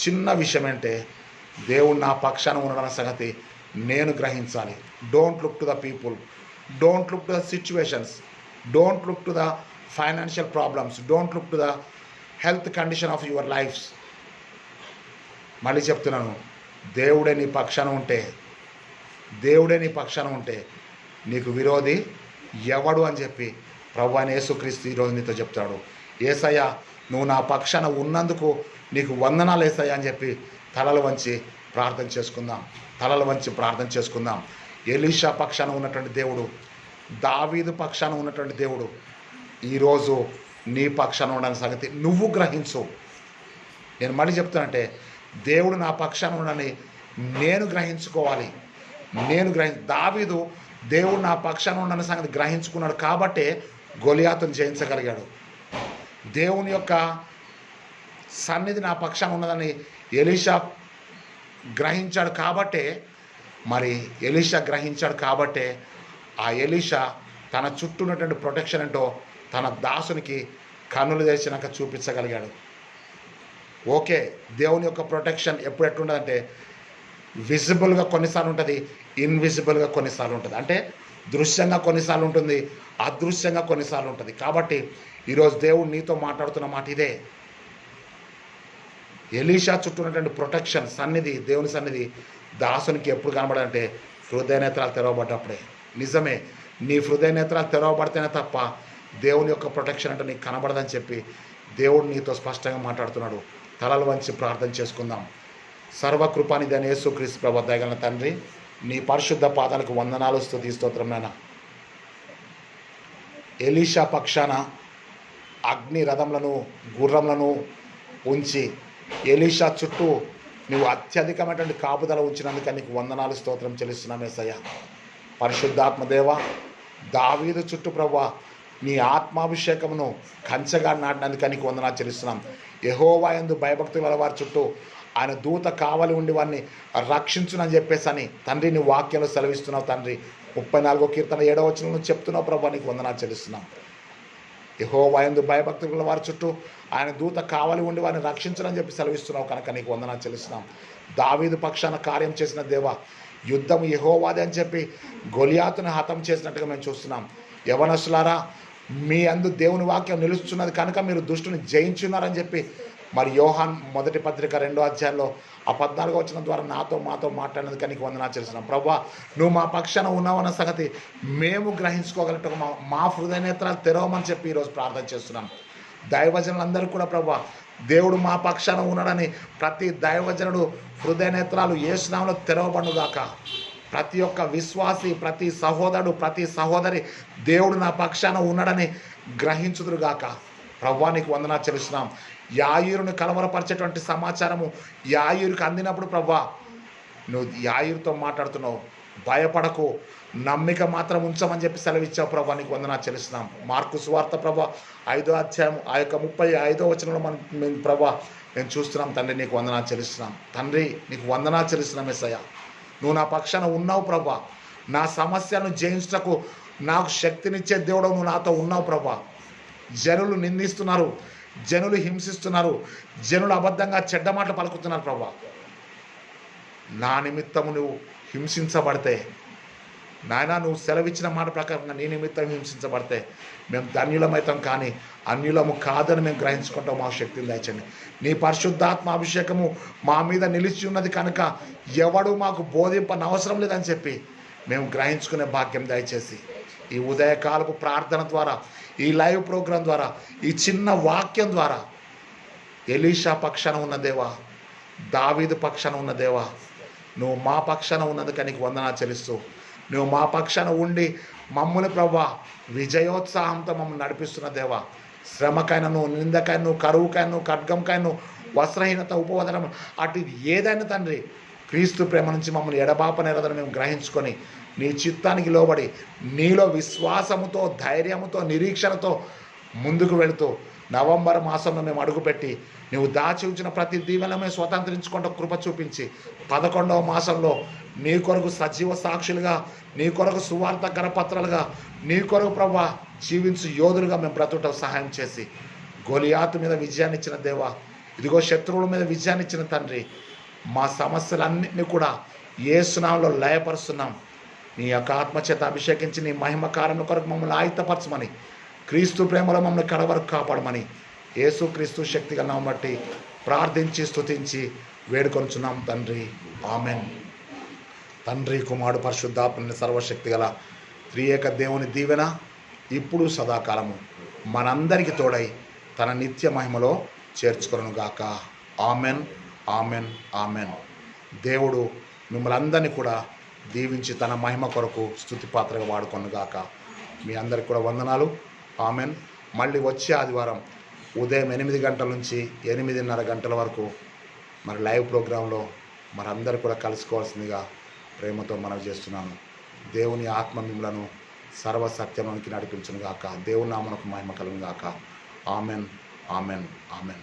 చిన్న విషయం ఏంటే, దేవుడు నా పక్షాన ఉండడం సంగతి నేను గ్రహించాలి. Don't look to the people, don't look to the situations, don't look to the financial problems, don't look to the health condition of your lifes. మళ్ళీ చెప్తున్నాను, దేవుడే నీ పక్షాన ఉంటే, దేవుడే నీ పక్షాన ఉంటే నీకు విరోధి ఎవడు అని చెప్పి ప్రభువైన యేసుక్రీస్తు ఈరోజు నీతో చెప్తాడు. యేసయ్య, నువ్వు నా పక్షాన ఉన్నందుకు నీకు వందనాలు యేసయ్య అని చెప్పి తలలు వంచి ప్రార్థన చేసుకుందాం. తలలు వంచి ప్రార్థన చేసుకుందాం. ఎలీషా పక్షాన ఉన్నటువంటి దేవుడు, దావీదు పక్షాన ఉన్నటువంటి దేవుడు ఈరోజు నీ పక్షాన ఉన్న సంగతి నువ్వు గ్రహించు. నేను మళ్ళీ చెప్తానంటే, దేవుడు నా పక్షాన ఉండని నేను గ్రహించుకోవాలి. దావీదు దేవుడు నా పక్షాన ఉండని సంగతి గ్రహించుకున్నాడు కాబట్టే గొలియాతును జయించగలిగాడు. దేవుని యొక్క సన్నిధి నా పక్షాన ఉన్నదని ఎలీషా గ్రహించాడు కాబట్టే, ఆ ఎలీషా తన చుట్టూ ఉన్నటువంటి ప్రొటెక్షన్ ఏంటో తన దాసునికి కన్నులు తెరిచినాక చూపించగలిగాడు. ఓకే, దేవుని యొక్క ప్రొటెక్షన్ ఎప్పుడు ఎట్లుంటుందంటే, విజిబుల్గా కొన్నిసార్లు ఉంటుంది, ఇన్విజిబుల్గా కొన్నిసార్లు ఉంటుంది. అంటే దృశ్యంగా కొన్నిసార్లు ఉంటుంది, అదృశ్యంగా కొన్నిసార్లు ఉంటుంది. కాబట్టి ఈరోజు దేవుడు నీతో మాట్లాడుతున్న మాట ఇదే. ఎలీషా చుట్టూ ఉన్నటువంటి ప్రొటెక్షన్, సన్నిధి, దేవుని సన్నిధి దాసునికి ఎప్పుడు కనబడాలంటే హృదయ నేత్రాలు తెరవబడ్డప్పుడే. నిజమే, నీ హృదయ నేత్రాలు తెరవబడితేనే తప్ప దేవుని యొక్క ప్రొటెక్షన్ అంటే నీకు కనబడదని చెప్పి దేవుడు నీతో స్పష్టంగా మాట్లాడుతున్నాడు. తలలు వంచి ప్రార్థన చేసుకుందాం. సర్వకృపానిధి అయిన యేసుక్రీస్తు ప్రభువు దయగల తండ్రి, నీ పరిశుద్ధ పాదాలకు వందనాలు, స్తుతి, స్తోత్రం నాయన. ఎలీషా పక్షాన అగ్ని రథములను, గుర్రములను ఉంచి ఎలీషా చుట్టూ నువ్వు అత్యధికమైనటువంటి కాపుదల ఉంచినందుకు నీకు వందనాలు, స్తోత్రం చెల్లిస్తున్నాం యేసయ్య. పరిశుద్ధాత్మ దేవ, దావీదు చుట్టూ ప్రభువా నీ ఆత్మాభిషేకమును కంచెగా నాటినందుకు నీకు వందనాలు చెల్లిస్తున్నాం. యెహోవా యందు భయభక్తులు గల వారి చుట్టూ ఆయన దూత కావలి ఉండి వారిని రక్షించునని చెప్పేసి అని తండ్రి నీ వాక్యంలో సెలవిస్తున్నావు. తండ్రి 34వ కీర్తన 7వ వచనంలో చెప్తున్నావు ప్రభువా, నీకు వందనాలు చెల్లిస్తున్నాం. యెహోవా యందు భయభక్తులు గల వారి చుట్టూ ఆయన దూత కావలి ఉండి వారిని రక్షించనని చెప్పి సెలవిస్తున్నావు కనుక నీకు వందనాలు చెల్లిస్తున్నాం. దావీదు పక్షాన కార్యం చేసిన దేవా, యుద్ధం యెహోవాదే అని చెప్పి గొలియాతును హతం చేసినట్టుగా మేము చూస్తున్నాం. యవనస్తులారా, మీ అందు దేవుని వాక్యం నిలుస్తున్నది కనుక మీరు దుష్టుని జయించున్నారని చెప్పి మరి యోహాన్ మొదటి పత్రిక 2వ అధ్యాయంలో ఆ 14వ వచనం ద్వారా మాతో మాట్లాడినందుకు నీకు వందనాలు చెల్లిస్తున్నాం ప్రభా. నువ్వు మా పక్షాన ఉన్నావన్న సంగతి మేము గ్రహించుకోగలటకు మా హృదయ నేత్రాలు తెరవమని చెప్పి ఈరోజు ప్రార్థన చేస్తున్నాం. దైవజనులందరూ కూడా ప్రభా, దేవుడు మా పక్షాన ఉన్నాడని ప్రతి దైవజనుడు హృదయ నేత్రాలు యేసు నామములో తెరవబడుగాక. ప్రతి ఒక్క విశ్వాసి, ప్రతి సహోదరుడు, ప్రతి సహోదరి దేవుడు నా పక్షాన ఉన్నాడని గ్రహించుదురుగాక. ప్రభువా నీకు వందనాలు చెల్లిస్తున్నాం. యాయీరుని కలవరపరిచేటువంటి సమాచారము యాయీరుకి అందినప్పుడు ప్రభువా నువ్వు యాయీరుతో మాట్లాడుతున్నావు. భయపడకు, నమ్మిక మాత్రం ఉంచమని చెప్పి సెలవిచ్చావు ప్రభా. నీకు వందనాలు చెల్లిస్తున్నాం. మార్కు సువార్త ప్రభా 5వ అధ్యాయం ఆ యొక్క 35వ వచనంలో మేము ప్రభా మేము చూస్తున్నాం. తండ్రి నీకు వందనాలు చెల్లిస్తున్నాం. తండ్రి నీకు వందనాలు చెల్లిస్తున్నాం. యేసయ్య నువ్వు నా పక్షాన ఉన్నావు ప్రభా. నా సమస్యను జయించుటకు నాకు శక్తినిచ్చే దేవుడు నువ్వు నాతో ఉన్నావు ప్రభా. జనులు నిందిస్తున్నారు, జనులు హింసిస్తున్నారు, జనులు అబద్ధంగా చెడ్డ మాటలు పలుకుతున్నారు ప్రభా. నా నిమిత్తము నువ్వు హింసించబడితే నాయన, నువ్వు సెలవిచ్చిన మాట ప్రకారంగా నీ నిమిత్తం హింసించబడితే మేము ధన్యులమవుతాం, కానీ అన్యులము కాదని మేము గ్రహించుకుంటాం. మా శక్తిని దయచండి. నీ పరిశుద్ధాత్మ అభిషేకము మా మీద నిలిచి ఉన్నది కనుక ఎవడు మాకు బోధింపనవసరం లేదని చెప్పి మేము గ్రహించుకునే భాగ్యం దయచేసి ఈ ఉదయకాలపు ప్రార్థన ద్వారా, ఈ లైవ్ ప్రోగ్రాం ద్వారా, ఈ చిన్న వాక్యం ద్వారా ఎలీషా పక్షాన ఉన్న దేవా, దావీదు పక్షాన ఉన్న దేవా, నువ్వు మా పక్షాన ఉన్నందుకు నీకు వందనాలు చెల్లిస్తూ, నువ్వు మా పక్షాన ఉండి మమ్మల్ని ప్రభా విజయోత్సాహంతో మమ్మల్ని నడిపిస్తున్న దేవా, శ్రమకైనను, నిందకైనను, కరువుకైనను, ఖడ్గంకైనను, వస్త్రహీనత, ఉపవదనం అటు ఏదైనా తండ్రి క్రీస్తు ప్రేమ నుంచి మమ్మల్ని ఎడబాపనేరదని మేము గ్రహించుకొని నీ చిత్తానికి లోబడి నీలో విశ్వాసముతో, ధైర్యముతో, నిరీక్షణతో ముందుకు వెళుతూ నవంబర్ మాసంలో మేము అడుగుపెట్టి నువ్వు దాచి ఉంచిన ప్రతి దీవెనలో మేము స్వతంత్రించుకుంటూ కృప చూపించి 11వ మాసంలో నీ కొరకు సజీవ సాక్షులుగా, నీ కొరకు సువార్త కరపత్రాలుగా, నీ కొరకు ప్రభా జీవించు యోధులుగా మేము బ్రతుటకు సహాయం చేసి గొలియాతు మీద విజయాన్ని ఇచ్చిన దేవా, ఇదిగో శత్రువుల మీద విజయాన్ని ఇచ్చిన తండ్రి, మా సమస్యలన్నింటినీ కూడా యేసు నామములో లయపరుస్తున్నాం. నీ యొక్క ఆత్మచేత అభిషేకించి నీ మహిమ కార్యముల కొరకు మమ్మల్ని ఆయుధపరచమని, క్రీస్తు ప్రేమలో మమ్మల్ని కడవరకు కాపాడమని యేసు క్రీస్తు శక్తిగా నామమును బట్టి ప్రార్థించి స్తుతించి వేడుకొనుచున్నాం తండ్రి. ఆమెన్. తండ్రి, కుమారుడు, పరిశుద్ధాత్మ సర్వశక్తి గల త్రియేక దేవుని దీవెన ఇప్పుడు సదాకాలము మనందరికీ తోడై తన నిత్య మహిమలో చేర్చుకొనుగాక. Amen, amen, amen. దేవుడు మిమ్మల్ని అందరినీ కూడా దీవించి తన మహిమ కొరకు స్తుతి పాత్రగా వాడుకొనుగాక. మీ అందరికి కూడా వందనాలు. ఆమెన్. మళ్ళీ వచ్చే ఆదివారం ఉదయం 8 గంటల నుంచి 8:30 గంటల వరకు మరి లైవ్ ప్రోగ్రాంలో మనందరూ కూడా కలుసుకోవాల్సిందిగా ప్రేమతో మనవి చేస్తున్నాను. దేవుని ఆత్మ మిమ్మలను సర్వసత్యంలోనికి నడిపించును గాక. దేవుని నామమునకు మహిమ కలుగును గాక. Amen, amen, amen.